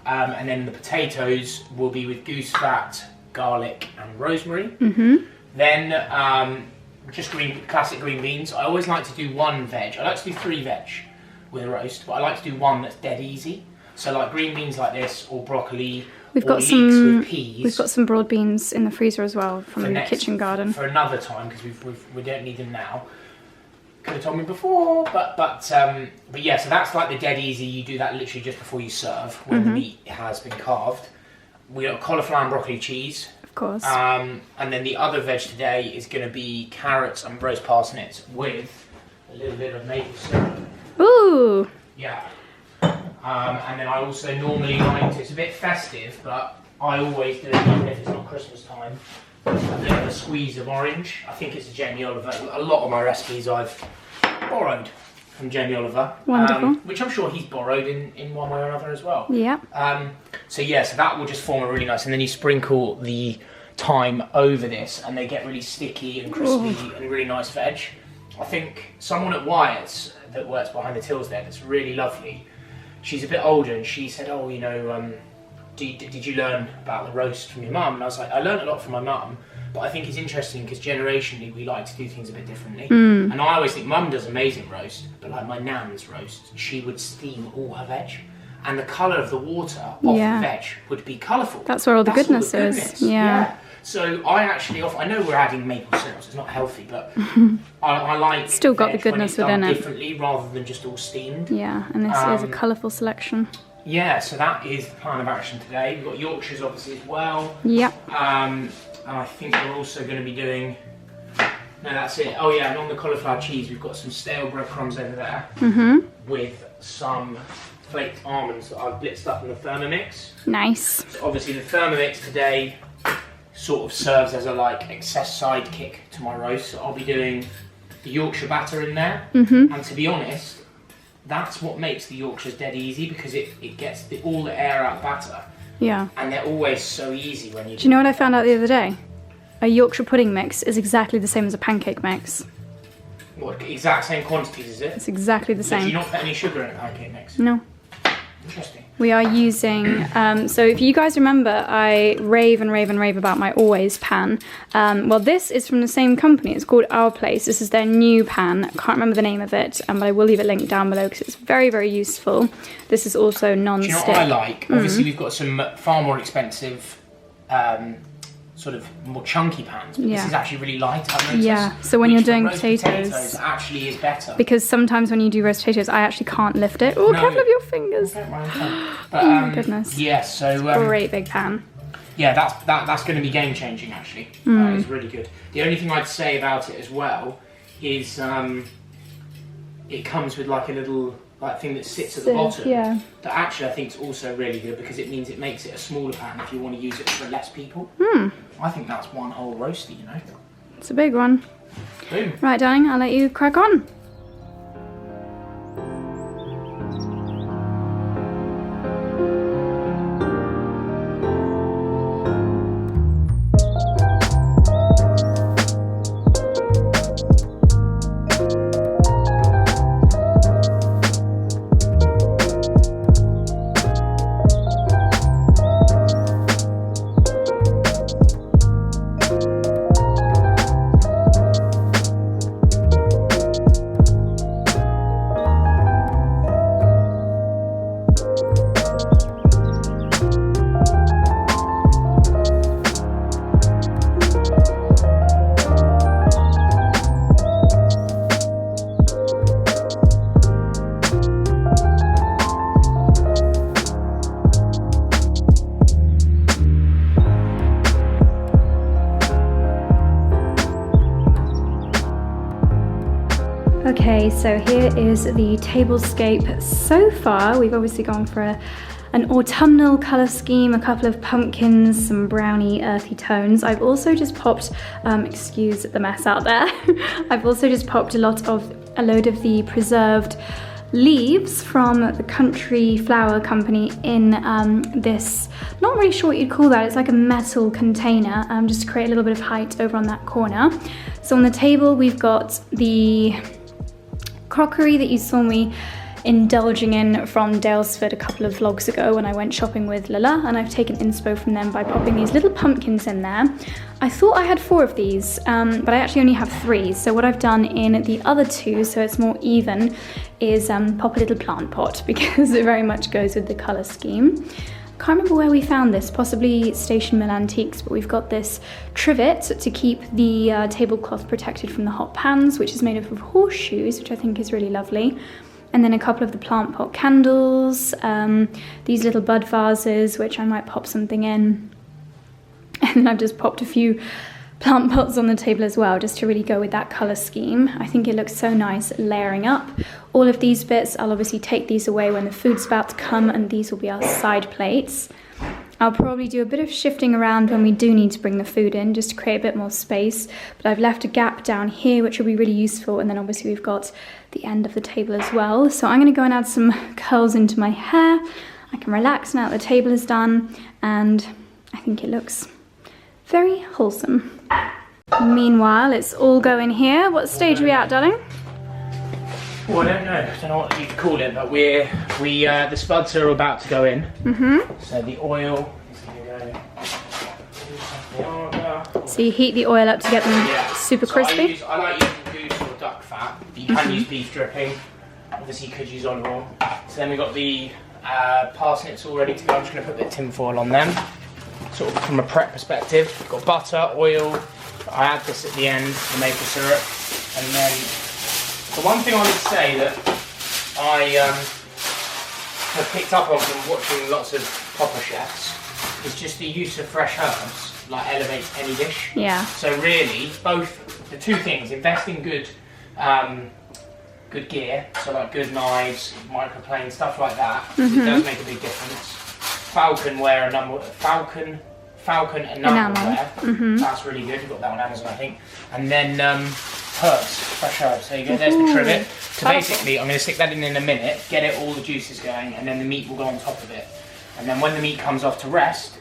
And then the potatoes will be with goose fat, garlic, and rosemary. Mm-hmm. Then just classic green beans. I always like to do 1 veg. I like to do 3 veg with a roast, but I like to do 1 that's dead easy. So like green beans like this, or broccoli, We've got some broad beans in the freezer as well from the kitchen garden. For another time, because we don't need them now. Could have told me before, but yeah. So that's like the dead easy. You do that literally just before you serve, when the meat has been carved. We got cauliflower and broccoli cheese. Of course. And then the other veg today is going to be carrots and roast parsnips with a little bit of maple syrup. Ooh. Yeah. And then I also normally like to, it's a bit festive, but I always do it, even if it's not Christmas time, a bit of a squeeze of orange. I think it's a Jamie Oliver. A lot of my recipes I've borrowed from Jamie Oliver. Wonderful. Which I'm sure he's borrowed in one way or another as well. Yeah. So that will just form a really nice, and then you sprinkle the thyme over this and they get really sticky and crispy and really nice veg. I think someone at Wyatt's that works behind the tills there that's really lovely, she's a bit older, and she said, oh, you know, did you learn about the roast from your mum? And I was like, I learned a lot from my mum, but I think it's interesting because generationally we like to do things a bit differently. And I always think mum does amazing roast, but like my nan's roast, she would steam all her veg, and the colour of the water off the veg would be colourful. That's where all the goodness is. Yeah. So I actually I know we're adding maple syrup, so it's not healthy, but I like still got the goodness within it differently rather than just all steamed. Yeah, and this is a colourful selection. Yeah, so that is the plan of action today. We've got Yorkshires obviously as well. Yep. And I think we're also going to be doing... No, that's it. Oh yeah, and on the cauliflower cheese, we've got some stale breadcrumbs over there with some flaked almonds that I've blitzed up in the Thermomix. Nice. So obviously the Thermomix today sort of serves as a like excess sidekick to my roast. So I'll be doing the Yorkshire batter in there. And to be honest, that's what makes the Yorkshires dead easy, because it gets all the air out of batter. Yeah. And they're always so easy when you do. Do you know what I found out the other day? A Yorkshire pudding mix is exactly the same as a pancake mix. What, exact same quantities, is it? It's exactly the same. Do you not put any sugar in a pancake mix? No. Interesting. We are using, so if you guys remember, I rave about my Always pan. Well, this is from the same company. It's called Our Place. This is their new pan. I can't remember the name of it, but I will leave it linked down below because it's very, very useful. This is also non-stick. Do you know what I like? Obviously, we've got some far more expensive, sort of more chunky pans, but this is actually really light, I've noticed. Yeah, so when you're doing potatoes, actually is better. Because sometimes when you do roast potatoes, I actually can't lift it. Oh, careful of your fingers. But, oh my goodness. Yeah, so... great big pan. Yeah, that's going to be game changing actually. That is really good. The only thing I'd say about it as well is it comes with like a little thing that sits at the bottom. Yeah. That actually I think is also really good, because it means it makes it a smaller pan if you want to use it for less people. I think that's one whole roasty, you know. It's a big one. Boom. Right, darling, I'll let you crack on. Okay, so here is the tablescape so far. We've obviously gone for an autumnal colour scheme, a couple of pumpkins, some browny earthy tones. I've also just popped, excuse the mess out there, I've also just popped a load of the preserved leaves from the Country Flower Company in this, not really sure what you'd call that, it's like a metal container, just to create a little bit of height over on that corner. So on the table we've got the crockery that you saw me indulging in from Daylesford a couple of vlogs ago when I went shopping with Lala, and I've taken inspo from them by popping these little pumpkins in there. I thought I had 4 of these, but I actually only have 3. So what I've done in the other 2, so it's more even, is pop a little plant pot, because it very much goes with the colour scheme. Can't remember where we found this, possibly Station Mill Antiques, but we've got this trivet to keep the tablecloth protected from the hot pans, which is made up of horseshoes, which I think is really lovely. And then a couple of the plant pot candles, these little bud vases, which I might pop something in. And then I've just popped a few plant pots on the table as well, just to really go with that colour scheme. I think it looks so nice layering up. All of these bits, I'll obviously take these away when the food's about to come, and these will be our side plates. I'll probably do a bit of shifting around when we do need to bring the food in, just to create a bit more space. But I've left a gap down here, which will be really useful. And then obviously we've got the end of the table as well. So I'm going to go and add some curls into my hair. I can relax now that the table is done. And I think it looks very wholesome. Meanwhile, it's all going here. What stage are we at, darling? Well, I don't know what you'd call it, but the spuds are about to go in. So the oil is going to go. So you heat the oil up to get them super crispy? I like using goose or duck fat, but you can use beef dripping. Obviously you could use olive oil. So then we've got the parsnips all ready to go. I'm just going to put a bit of tin foil on them, sort of from a prep perspective. We've got butter, oil. I add this at the end, the maple syrup, and then the one thing I would say that I have picked up on from watching lots of proper chefs is just the use of fresh herbs, like elevates any dish. Yeah. So really, both the two things: invest in good gear, so like good knives, microplane, stuff like that. It does make a big difference. Falcon enamelware. That's really good. You've got that on Amazon, I think. And then herbs, fresh herbs. There you go. There's the trivet. So basically, I'm going to stick that in a minute, get it all the juices going, and then the meat will go on top of it. And then when the meat comes off to rest,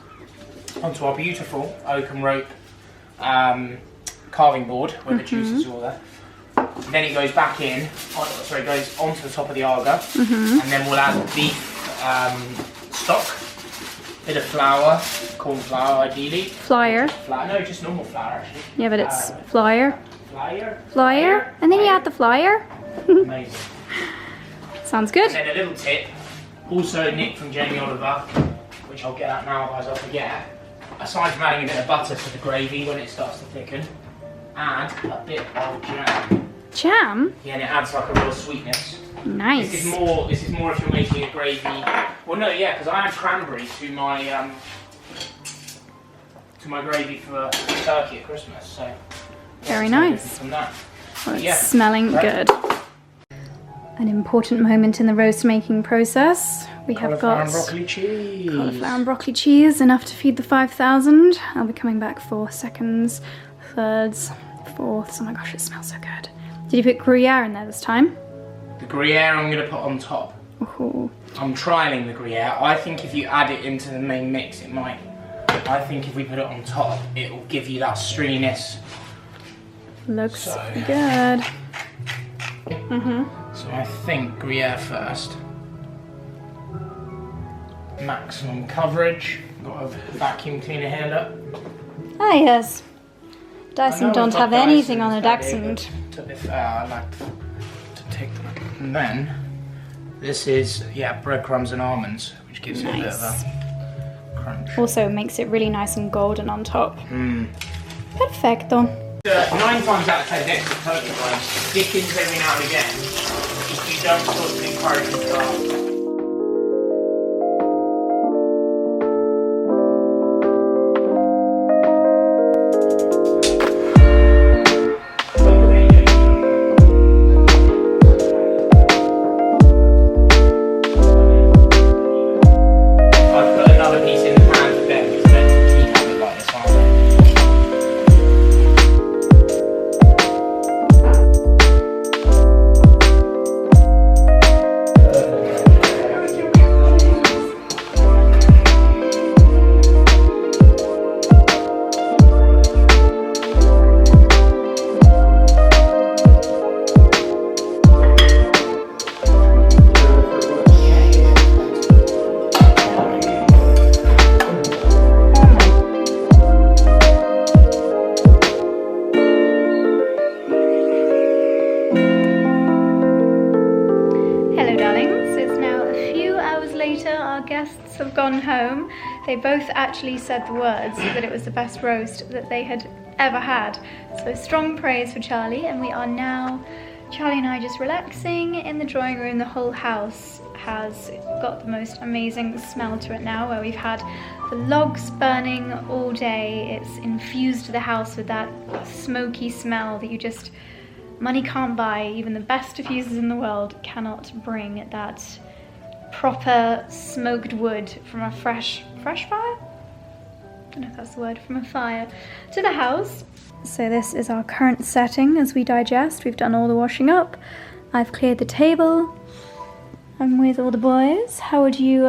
onto our beautiful oak and rope carving board where the juices are all there. Then it goes back in. It goes onto the top of the Arga, and then we'll add beef stock. Bit of flour, corn flour ideally. Flour? No, just normal flour actually. Yeah, but it's flour. Flour? And then you add the flour? Amazing. Sounds good. And then a little tip, also nicked from Jamie Oliver, which I'll get at now otherwise I'll forget. Aside from adding a bit of butter to the gravy when it starts to thicken, add a bit of jam. Jam? Yeah, and it adds like a real sweetness. Nice. This is more if you're making a gravy. Well, no, yeah, because I add cranberry to my gravy for turkey at Christmas. So very nice. From that. Well, it's smelling good. An important moment in the roast making process. We have got cauliflower and broccoli cheese. Cauliflower and broccoli cheese, enough to feed the 5,000. I'll be coming back for seconds, thirds, fourths. Oh my gosh, it smells so good. Did you put Gruyere in there this time? The Gruyere I'm going to put on top. Ooh. I'm trialling the Gruyere. I think if you add it into the main mix, it might. I think if we put it on top, it will give you that stringiness. Looks good. So I think Gruyere first. Maximum coverage. Got a vacuum cleaner here, look. Ah yes. Dyson don't have anything on a Dachshund. I like to take them. And then this is breadcrumbs and almonds, which gives it a bit of a crunch. Also makes it really nice and golden on top. Perfecto. 9 times out of 10 next to turkey ones, Dickens every now and again, if you don't sort of encourage them to go. Have gone home. They both actually said the words that it was the best roast that they had ever had. So strong praise for Charlie, and we are now, Charlie and I, just relaxing in the drawing room. The whole house has got the most amazing smell to it now, where we've had the logs burning all day. It's infused the house with that smoky smell that money can't buy. Even the best diffusers in the world cannot bring that proper smoked wood from a fresh fire? don't know if that's the word, from a fire to the house. So this is our current setting as we digest. We've done all the washing up. I've cleared the table. I'm with all the boys. How would you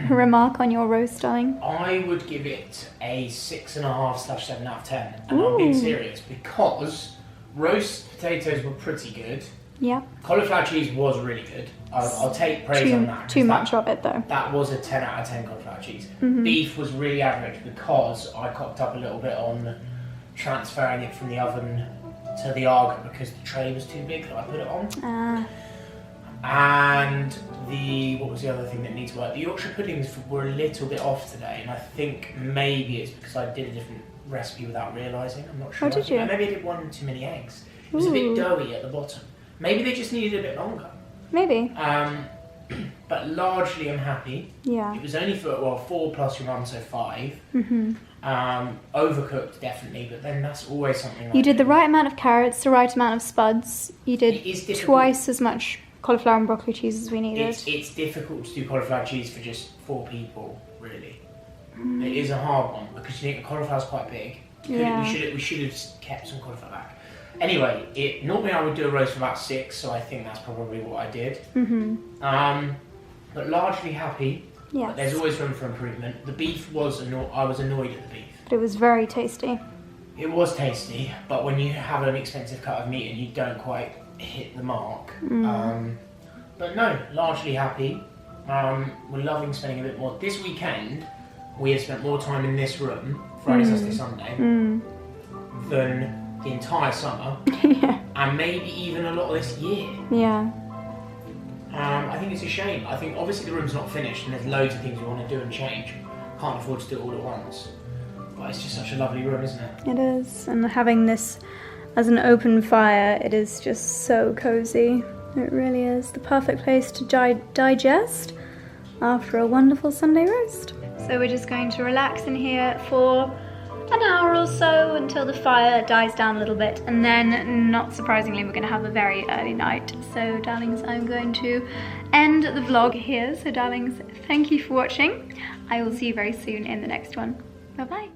remark on your roast, darling? I would give it a 6.5/7 out of 10. And I'm being serious because roast potatoes were pretty good. Yeah. Cauliflower cheese was really good. I'll take praise on that. Too much of it though. That was a 10 out of 10 cauliflower cheese. Beef was really average because I cocked up a little bit on transferring it from the oven to the Arga because the tray was too big that I put it on. And what was the other thing that needs work? The Yorkshire puddings were a little bit off today, and I think maybe it's because I did a different recipe without realising. I'm not sure. Oh, did you? Maybe I did one too many eggs. It was a bit doughy at the bottom. Maybe they just needed a bit longer. Maybe. But largely I'm happy. Yeah. It was only for 4 plus your mum, so 5. Overcooked definitely, but then that's always something. You did the right amount of carrots, the right amount of spuds. You did twice as much cauliflower and broccoli cheese as we needed. It's difficult to do cauliflower cheese for just 4 people, really. It is a hard one because you think the cauliflower's quite big. We should have kept some cauliflower back. Anyway, normally I would do a roast for about 6, so I think that's probably what I did. But largely happy. Yes. But there's always room for improvement. The beef I was annoyed at the beef. But it was very tasty. It was tasty, but when you have an expensive cut of meat and you don't quite hit the mark. But no, largely happy. We're loving spending a bit more. This weekend, we have spent more time in this room, Friday, Saturday, Sunday, than the entire summer, and maybe even a lot of this year. Yeah. I think it's a shame. I think obviously the room's not finished and there's loads of things we want to do and change. Can't afford to do it all at once. But it's just such a lovely room, isn't it? It is, and having this as an open fire, it is just so cozy. It really is the perfect place to digest after a wonderful Sunday roast. So we're just going to relax in here for an hour or so until the fire dies down a little bit, and then, not surprisingly, we're going to have a very early night. So darlings, I'm going to end the vlog here. So darlings, thank you for watching. I will see you very soon in the next one. Bye bye.